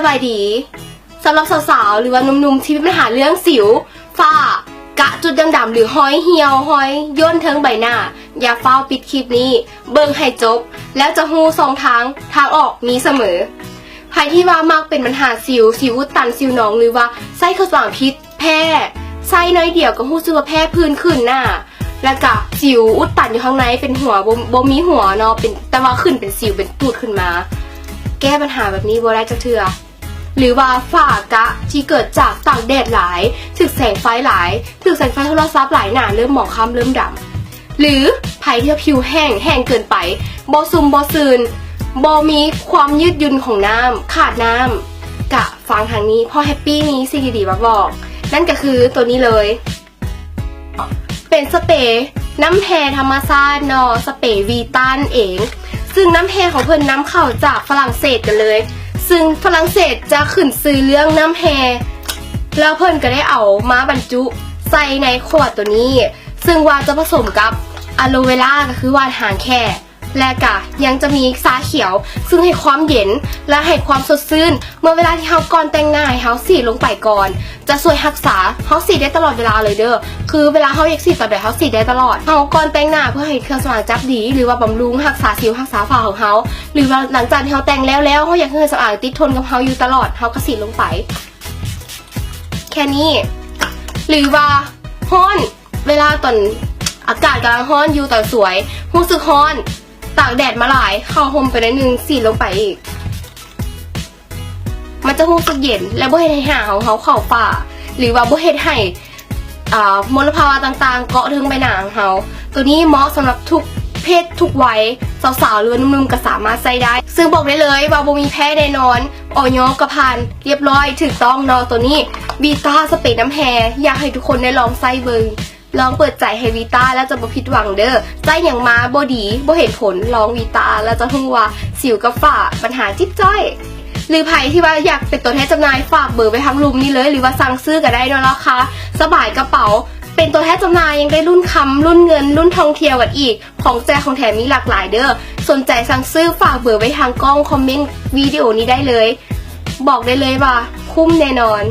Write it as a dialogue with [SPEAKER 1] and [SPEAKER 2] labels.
[SPEAKER 1] บายดีสำหรับสาวๆหรือว่าหนุ่มๆที่มีปัญหาเรื่องสิวฝ้ากระจุดดำๆหรือห้อยเหี่ยวห้อยย่นเทิงใบหน้าอย่าเฝ้าปิดคลิปนี้เบิ่งให้จบแล้วจะฮู้สองทางออกมีเสมอใครที่ว่ามักเป็นปัญหาสิวอุดตันสิวหนองหรือว่าไส้ข้อสว่างพิษแพ้ไส้น้อยเดียวก็ฮู้สึกว่าแพ้พื้นขึ้นหน้าแล้วก็สิวอุดตันอยู่ข้างในเป็นหัวบ่มีหัวเนาะเป็นแต่ว่าขึ้นเป็นสิวเป็นตูดขึ้นมาแก้ปัญหาแบบนี้บ่ได้จักเทื่อหรือว่าฝ้ากระที่เกิดจากตากแดดหลายถึกแสงไฟหลายถึกแสงไฟโทรศัพท์หลายหนาเริ่มหมองคล้ำเริ่มดำหรือไผที่ผิวแห้งเกินไปบ่ซุ่มบ่ซึนบ่มีความยืดหยุ่นของน้ำขาดน้ำกะฟังทางนี้พอแฮปปี้นี้สิ่งดีๆมาบอกนั่นก็คือตัวนี้เลยเป็นสเปรย์น้ำแพรธรรมชาติเนาะสเปรย์วีต้านเองซึ่งน้ำแพรของเพิ่นนำเข้าจากฝรั่งเศสกันเลยซึ่งฝรั่งเศสจะขึ้นซื้อเรื่องน้ำแพรแล้วเพิ่นก็ได้เอามาบรรจุใส่ในขวดตัวนี้ซึ่งว่าจะผสมกับอะโลเวราก็คือว่านหางแค่และก็ยังจะมีชาเขียวซึ่งให้ความเย็นและให้ความสดชื่นเมื่อเวลาที่เฮาก่อนแต่งหน้าเฮาสีลงไปก่อนจะช่วยรักษาเฮาสีได้ตลอดเวลาเลยเด้อคือเวลาเฮาอยากสีตอนใดเฮาสีได้ตลอดเฮาก่อนแต่งหน้าเพื่อให้เครื่องสำอางจับดีหรือว่าบำรุงรักษาสิวรักษาฝ้าของเฮาหรือว่าหลังจากที่เฮาแต่งแล้วเฮาอยากให้เครื่องสำอางติดทนกับเฮาอยู่ตลอดเฮาก็สีลงไปแค่นี้หรือว่าฮ้อนเวลาตอนอากาศกำลังฮ้อนอยู่ตอนสวยรู้สึกฮ้อนตากแดดมาหลายเข้าห่มไปได้นึงสีลงไปอีกมันจะรู้สึกเย็นและบ่เฮ็ดให้หางของเขาเข้าฝ้าหรือว่าบ่เฮ็ดให้มลภาวะต่างๆเกาะถึงใบหน้าของเขาตัวนี้เหมาะสำหรับทุกเพศทุกวัยสาวๆหรือหนุ่มๆก็สามารถใช้ได้ซึ่งบอกได้เลยว่าบ่มีแพ้แน่นอนออยกระพานเรียบร้อยถูกต้องเนาะตัวนี้วีต้าสเปรย์น้ำแฮร์อยากให้ทุกคนได้ลองใช้เบิ่งลองเปิดใจให้วีต้าแล้วจะบ่ผิดหวังเด้อใจอย่างมาบ่ดีบ่เห็นผลลองวีต้าแล้วจะรู้ว่าสิวกับฝ้าปัญหาจิ๊บจ้อยหรือใครที่ว่าอยากเป็นตัวแทนจำหน่ายฝากเบอร์ไว้ทางลุมนี้เลยหรือว่าสั่งซื้อก็ได้เนาะราคาสบายกระเป๋าเป็นตัวแทนจำหน่ายยังได้รุ่นคำรุ่นเงินรุ่นท่องเที่ยวกันอีกของแจกของแถมมีหลากหลายเด้อสนใจสั่งซื้อฝากเบอร์ไว้ทางกล้องคอมเมนต์วิดีโอนี้ได้เลยบอกได้เลยว่าคุ้มแน่นอน